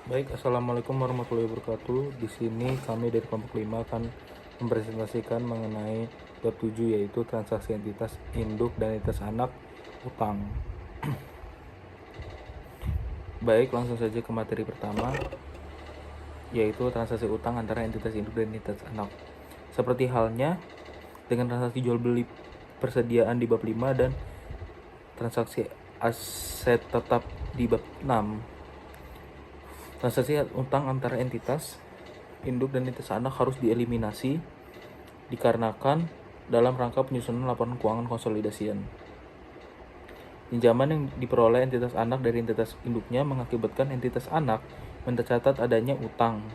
Baik, Assalamualaikum warahmatullahi wabarakatuh. Di sini kami dari kelompok 5 akan mempresentasikan mengenai bab 7, yaitu transaksi entitas induk dan entitas anak utang. Baik, langsung saja ke materi pertama, yaitu transaksi utang antara entitas induk dan entitas anak. Seperti halnya dengan transaksi jual beli persediaan di bab 5 dan transaksi aset tetap di bab 6. Transaksi utang antara entitas induk dan entitas anak harus dieliminasi dikarenakan dalam rangka penyusunan laporan keuangan konsolidasian. Pinjaman yang diperoleh entitas anak dari entitas induknya mengakibatkan entitas anak mencatat adanya utang.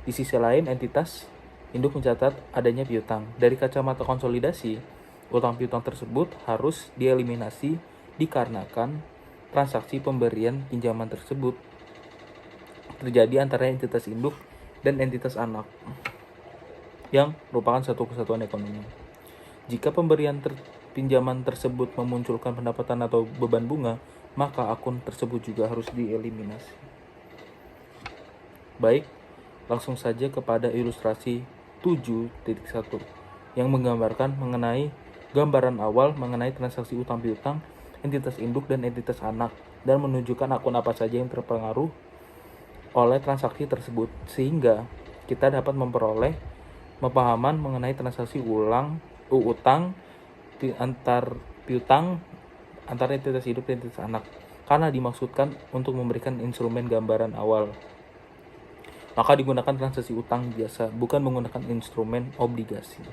Di sisi lain, entitas induk mencatat adanya piutang. Dari kacamata konsolidasi, utang piutang tersebut harus dieliminasi dikarenakan transaksi pemberian pinjaman tersebut terjadi antara entitas induk dan entitas anak yang merupakan satu kesatuan ekonomi. Jika pemberian pinjaman tersebut memunculkan pendapatan atau beban bunga, maka akun tersebut juga harus dieliminasi. Baik, langsung saja kepada ilustrasi 7.1 yang menggambarkan mengenai gambaran awal mengenai transaksi utang piutang entitas induk dan entitas anak dan menunjukkan akun apa saja yang terpengaruh oleh transaksi tersebut, sehingga kita dapat memperoleh pemahaman mengenai transaksi utang antar piutang antara entitas hidup dan entitas anak, karena dimaksudkan untuk memberikan instrumen gambaran awal. Maka digunakan transaksi utang biasa, bukan menggunakan instrumen obligasi.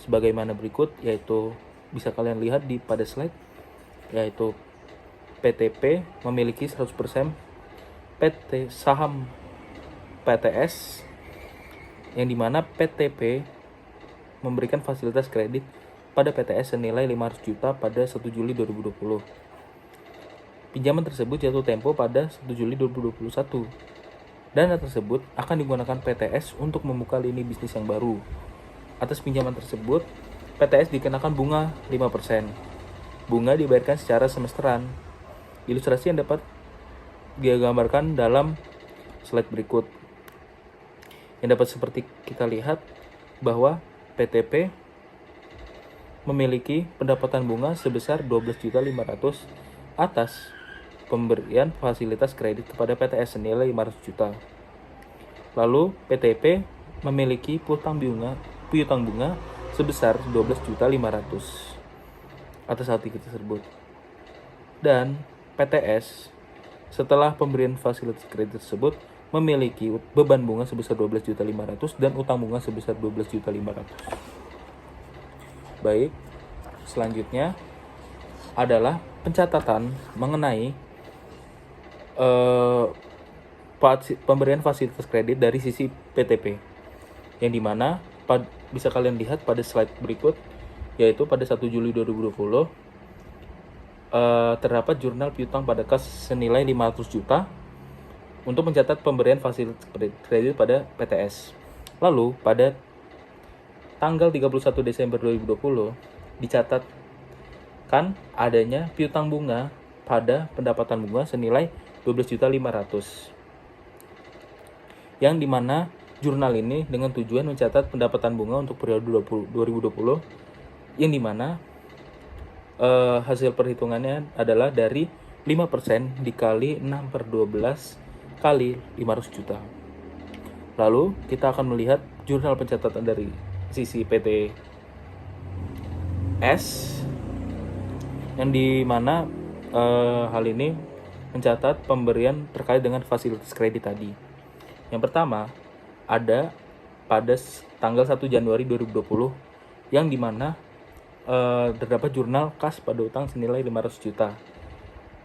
Sebagaimana berikut, yaitu bisa kalian lihat pada slide, yaitu PTP memiliki 100% PT saham PTS, yang dimana PTP memberikan fasilitas kredit pada PTS senilai 500 juta pada 1 Juli 2020. Pinjaman tersebut jatuh tempo pada 1 Juli 2021. Dana tersebut akan digunakan PTS untuk membuka lini bisnis yang baru. Atas pinjaman tersebut, PTS dikenakan bunga 5%. Bunga dibayarkan secara semesteran. Ilustrasi yang dapat digambarkan dalam slide berikut. Yang dapat seperti kita lihat bahwa PTP memiliki pendapatan bunga sebesar 12.500 atas pemberian fasilitas kredit kepada PTS senilai 500 juta. Lalu PTP memiliki piutang bunga sebesar 12.500 atas hal tersebut. Dan PTS setelah pemberian fasilitas kredit tersebut memiliki beban bunga sebesar 12.500 dan utang bunga sebesar 12.500. Baik, selanjutnya adalah pencatatan mengenai pemberian fasilitas kredit dari sisi PTP, yang dimana bisa kalian lihat pada slide berikut, yaitu pada 1 Juli 2020 terdapat jurnal piutang pada kas senilai 500 juta untuk mencatat pemberian fasilitas kredit pada PTS. Lalu pada tanggal 31 Desember 2020 dicatatkan adanya piutang bunga pada pendapatan bunga senilai 12.500, yang dimana jurnal ini dengan tujuan mencatat pendapatan bunga untuk periode 2020, yang dimana hasil perhitungannya adalah dari 5% dikali 6/12 kali 500 juta. Lalu kita akan melihat jurnal pencatatan dari sisi PT S, yang dimana hal ini mencatat pemberian terkait dengan fasilitas kredit tadi. Yang pertama ada pada tanggal 1 Januari 2020, yang dimana terdapat jurnal kas pada utang senilai 500 juta,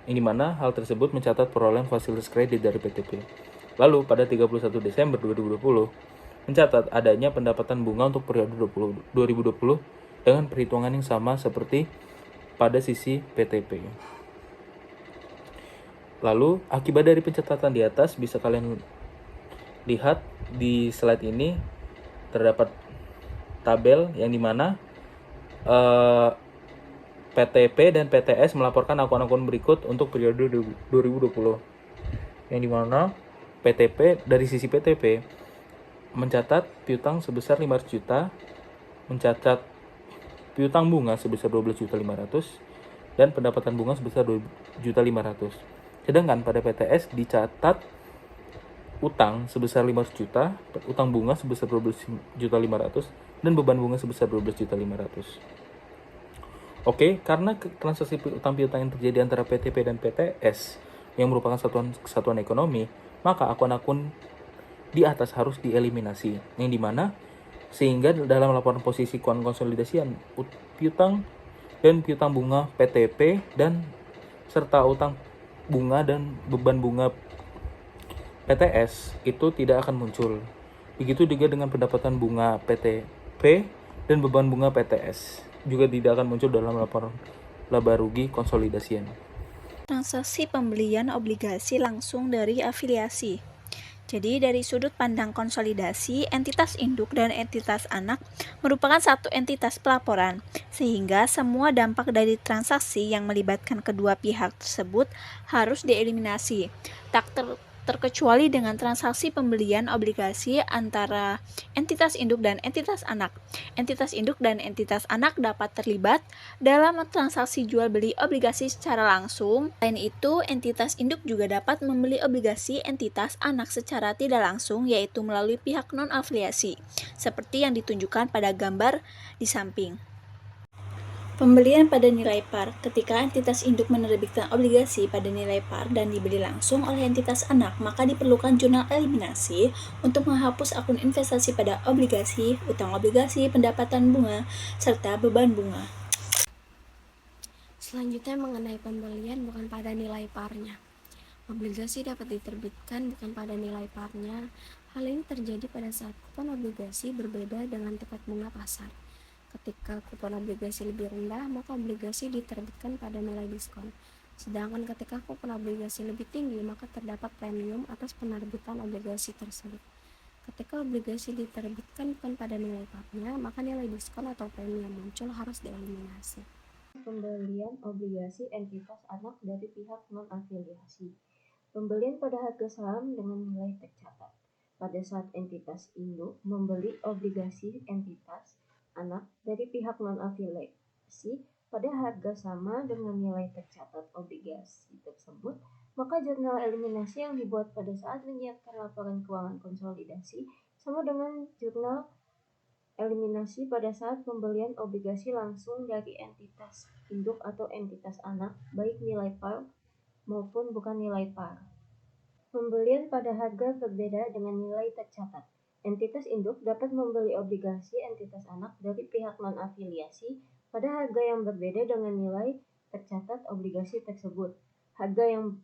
yang dimana hal tersebut mencatat perolehan fasilitas kredit dari PTP. Lalu pada 31 Desember 2020 mencatat adanya pendapatan bunga untuk periode 2020 dengan perhitungan yang sama seperti pada sisi PTP. Lalu akibat dari pencatatan di atas bisa kalian lihat di slide ini, terdapat tabel yang dimana PTP dan PTS melaporkan akun-akun berikut untuk periode 2020. yang dimana PTP dari sisi PTP mencatat piutang sebesar 500 juta, mencatat piutang bunga sebesar 12.500.000 dan pendapatan bunga sebesar 2.500.000. Sedangkan pada PTS dicatat utang sebesar 500 juta, utang bunga sebesar 12.500.000 dan beban bunga sebesar 12.500.000. Oke, karena transaksi utang piutang yang terjadi antara PTP dan PTS yang merupakan kesatuan ekonomi, maka akun-akun di atas harus dieliminasi. Yang dimana sehingga dalam laporan posisi keuangan konsolidasian piutang dan piutang bunga PTP dan serta utang bunga dan beban bunga PTS itu tidak akan muncul. Begitu juga dengan pendapatan bunga PTP dan beban bunga PTS juga tidak akan muncul dalam laporan laba rugi konsolidasian. Transaksi pembelian obligasi langsung dari afiliasi. Jadi dari sudut pandang konsolidasi, entitas induk dan entitas anak merupakan satu entitas pelaporan, sehingga semua dampak dari transaksi yang melibatkan kedua pihak tersebut harus dieliminasi. Tak terkecuali dengan transaksi pembelian obligasi antara entitas induk dan entitas anak. Entitas induk dan entitas anak dapat terlibat dalam transaksi jual beli obligasi secara langsung. Selain itu, entitas induk juga dapat membeli obligasi entitas anak secara tidak langsung, yaitu melalui pihak non-afiliasi, seperti yang ditunjukkan pada gambar di samping. Pembelian pada nilai par. Ketika entitas induk menerbitkan obligasi pada nilai par dan dibeli langsung oleh entitas anak, maka diperlukan jurnal eliminasi untuk menghapus akun investasi pada obligasi, utang obligasi, pendapatan bunga, serta beban bunga. Selanjutnya mengenai pembelian bukan pada nilai parnya. Obligasi dapat diterbitkan bukan pada nilai parnya. Hal ini terjadi pada saat kupon obligasi berbeda dengan tingkat bunga pasar. Ketika kupon obligasi lebih rendah, maka obligasi diterbitkan pada nilai diskon. Sedangkan ketika kupon obligasi lebih tinggi, maka terdapat premium atas penerbitan obligasi tersebut. Ketika obligasi diterbitkan bukan pada nilai parnya, maka nilai diskon atau premi yang muncul harus dieliminasi. Pembelian obligasi entitas anak dari pihak non-afiliasi. Pembelian pada harga saham dengan nilai tercatat. Pada saat entitas induk membeli obligasi entitas anak dari pihak non-afiliasi pada harga sama dengan nilai tercatat obligasi tersebut, maka jurnal eliminasi yang dibuat pada saat menyiapkan laporan keuangan konsolidasi sama dengan jurnal eliminasi pada saat pembelian obligasi langsung dari entitas induk atau entitas anak, baik nilai par maupun bukan nilai par. Pembelian pada harga berbeda dengan nilai tercatat. Entitas induk dapat membeli obligasi entitas anak dari pihak non-afiliasi pada harga yang berbeda dengan nilai tercatat obligasi tersebut. Harga yang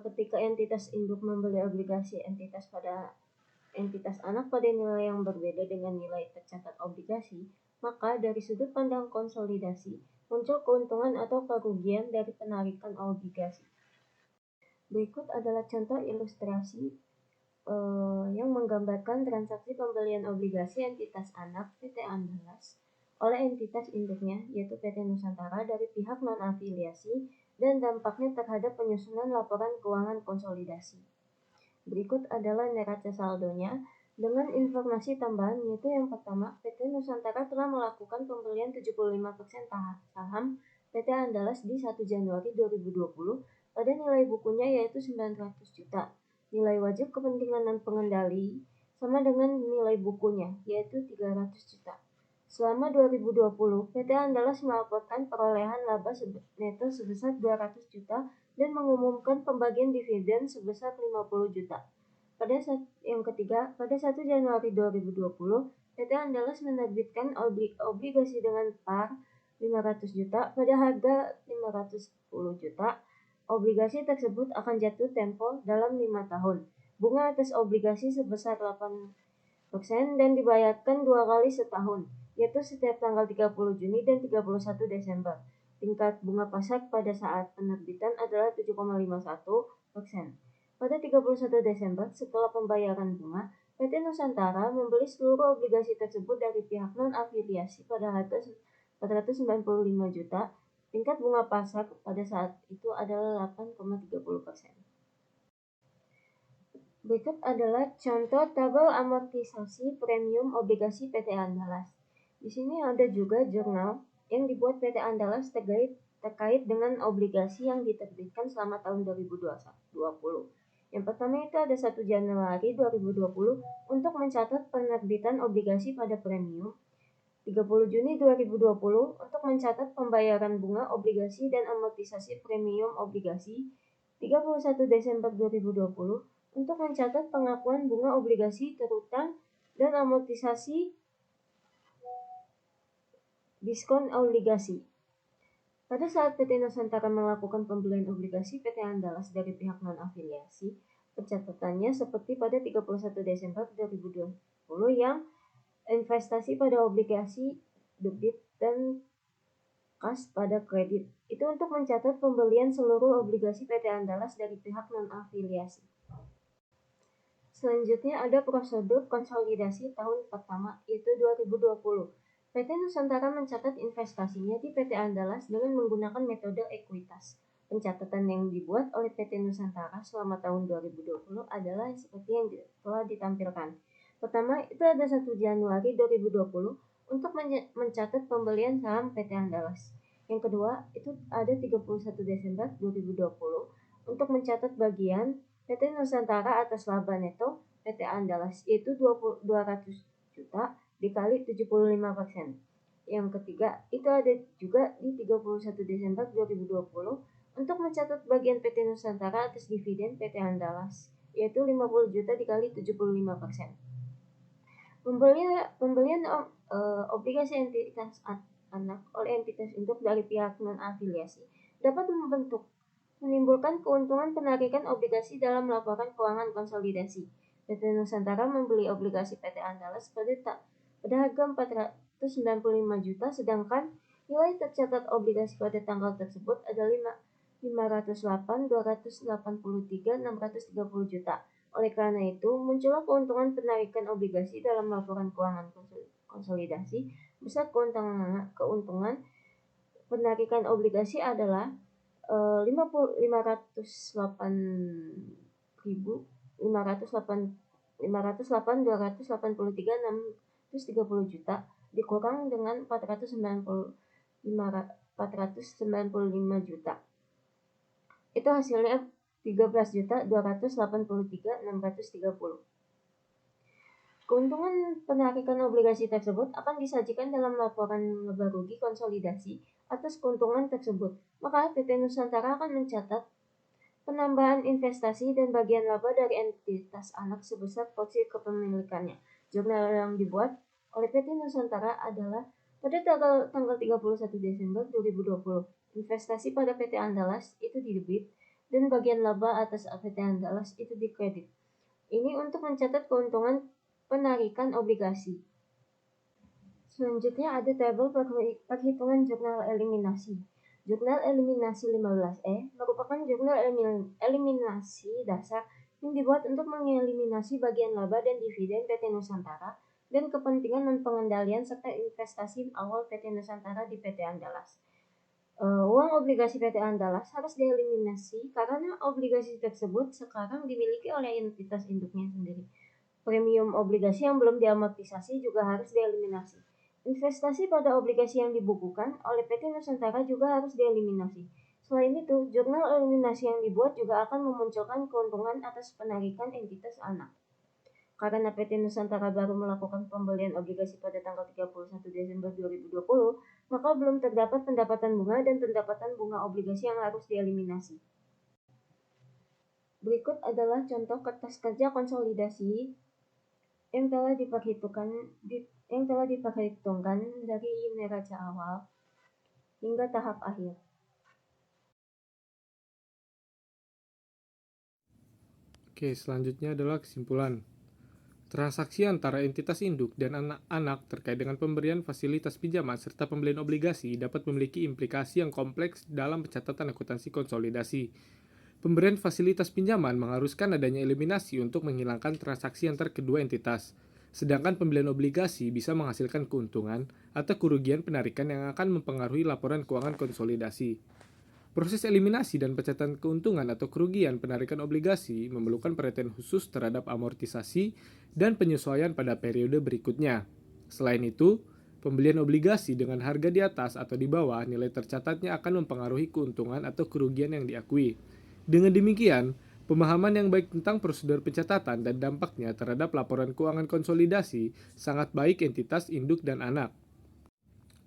ketika entitas induk membeli obligasi entitas anak pada nilai yang berbeda dengan nilai tercatat obligasi, maka dari sudut pandang konsolidasi muncul keuntungan atau kerugian dari penarikan obligasi. Berikut adalah contoh ilustrasi yang menggambarkan transaksi pembelian obligasi entitas anak PT Andalas oleh entitas induknya yaitu PT Nusantara dari pihak non-afiliasi dan dampaknya terhadap penyusunan laporan keuangan konsolidasi. Berikut adalah neraca saldonya dengan informasi tambahan, yaitu yang pertama, PT Nusantara telah melakukan pembelian 75% saham PT Andalas di 1 Januari 2020 pada nilai bukunya yaitu 900 juta. Nilai wajib kepentingan dan pengendali sama dengan nilai bukunya yaitu 300 juta. Selama 2020, PT Andalas melaporkan perolehan laba neto sebesar 200 juta dan mengumumkan pembagian dividen sebesar 50 juta. Pada pada 1 Januari 2020, PT Andalas menerbitkan obligasi dengan par 500 juta pada harga 510 juta. Obligasi tersebut akan jatuh tempo dalam 5 tahun. Bunga atas obligasi sebesar 8% dan dibayarkan 2 kali setahun, yaitu setiap tanggal 30 Juni dan 31 Desember. Tingkat bunga pasar pada saat penerbitan adalah 7,51%. Pada 31 Desember, setelah pembayaran bunga, PT Nusantara membeli seluruh obligasi tersebut dari pihak non-afiliasi pada harga 495 juta. Tingkat bunga pasar pada saat itu adalah 8,30%. Berikut adalah contoh tabel amortisasi premium obligasi PT Andalas. Di sini ada juga jurnal yang dibuat PT Andalas terkait dengan obligasi yang diterbitkan selama tahun 2020. Yang pertama itu ada 1 Januari 2020 untuk mencatat penerbitan obligasi pada premium, 30 Juni 2020 untuk mencatat pembayaran bunga obligasi dan amortisasi premium obligasi, 31 Desember 2020 untuk mencatat pengakuan bunga obligasi terutang dan amortisasi diskon obligasi. Pada saat PT Nusantara melakukan pembelian obligasi PT Andalas dari pihak non-afiliasi, pencatatannya seperti pada 31 Desember 2020 yang investasi pada obligasi debit dan kas pada kredit. Itu untuk mencatat pembelian seluruh obligasi PT Andalas dari pihak non-afiliasi. Selanjutnya ada prosedur konsolidasi tahun pertama, yaitu 2020. PT Nusantara mencatat investasinya di PT Andalas dengan menggunakan metode ekuitas. Pencatatan yang dibuat oleh PT Nusantara selama tahun 2020 adalah seperti yang telah ditampilkan. Pertama, itu ada 1 Januari 2020 untuk mencatat pembelian saham PT Andalas. Yang kedua, itu ada 31 Desember 2020 untuk mencatat bagian PT Nusantara atas laba neto PT Andalas, yaitu 200 juta dikali 75%. Yang ketiga, itu ada juga di 31 Desember 2020 untuk mencatat bagian PT Nusantara atas dividen PT Andalas, yaitu 50 juta dikali 75%. Pembelian obligasi entitas anak oleh entitas induk dari pihak non-afiliasi dapat menimbulkan keuntungan penarikan obligasi dalam laporan keuangan konsolidasi. PT Nusantara membeli obligasi PT Andalas pada harga 495 juta, sedangkan nilai tercatat obligasi pada tanggal tersebut adalah 508.283.630 juta. Oleh karena itu, muncullah keuntungan penarikan obligasi dalam laporan keuangan konsolidasi. Besar keuntungan penarikan obligasi adalah 508.283.630 juta dikurang dengan 495 juta. Itu hasilnya 13.283.630. Keuntungan penarikan obligasi tersebut akan disajikan dalam laporan laba rugi konsolidasi atas keuntungan tersebut. Maka PT Nusantara akan mencatat penambahan investasi dan bagian laba dari entitas anak sebesar porsi kepemilikannya. Jurnal yang dibuat oleh PT Nusantara adalah pada tanggal 31 Desember 2020. Investasi pada PT Andalas itu di debit dan bagian laba atas PT Andalas itu di kredit. Ini untuk mencatat keuntungan penarikan obligasi. Selanjutnya ada tabel perhitungan jurnal eliminasi. Jurnal eliminasi 15E merupakan jurnal eliminasi dasar yang dibuat untuk mengeliminasi bagian laba dan dividen PT Nusantara dan kepentingan dan pengendalian serta investasi awal PT Nusantara di PT Andalas. Uang obligasi PT Andalas harus dieliminasi karena obligasi tersebut sekarang dimiliki oleh entitas induknya sendiri. Premium obligasi yang belum diamortisasi juga harus dieliminasi. Investasi pada obligasi yang dibukukan oleh PT Nusantara juga harus dieliminasi. Selain itu, jurnal eliminasi yang dibuat juga akan memunculkan keuntungan atas penarikan entitas anak. Karena PT Nusantara baru melakukan pembelian obligasi pada tanggal 31 Desember 2020, maka belum terdapat pendapatan bunga dan pendapatan bunga obligasi yang harus dieliminasi. Berikut adalah contoh kertas kerja konsolidasi yang telah diperhitungkan dari neraca awal hingga tahap akhir. Oke, selanjutnya adalah kesimpulan. Transaksi antara entitas induk dan anak-anak terkait dengan pemberian fasilitas pinjaman serta pembelian obligasi dapat memiliki implikasi yang kompleks dalam pencatatan akuntansi konsolidasi. Pemberian fasilitas pinjaman mengharuskan adanya eliminasi untuk menghilangkan transaksi antar kedua entitas, sedangkan pembelian obligasi bisa menghasilkan keuntungan atau kerugian penarikan yang akan mempengaruhi laporan keuangan konsolidasi. Proses eliminasi dan pencatatan keuntungan atau kerugian penarikan obligasi memerlukan perhatian khusus terhadap amortisasi dan penyesuaian pada periode berikutnya. Selain itu, pembelian obligasi dengan harga di atas atau di bawah nilai tercatatnya akan mempengaruhi keuntungan atau kerugian yang diakui. Dengan demikian, pemahaman yang baik tentang prosedur pencatatan dan dampaknya terhadap laporan keuangan konsolidasi sangat baik entitas induk dan anak.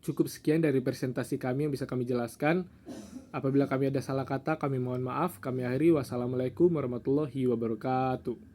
Cukup sekian dari presentasi kami yang bisa kami jelaskan. Apabila kami ada salah kata, kami mohon maaf. Kami akhiri. Wassalamualaikum warahmatullahi wabarakatuh.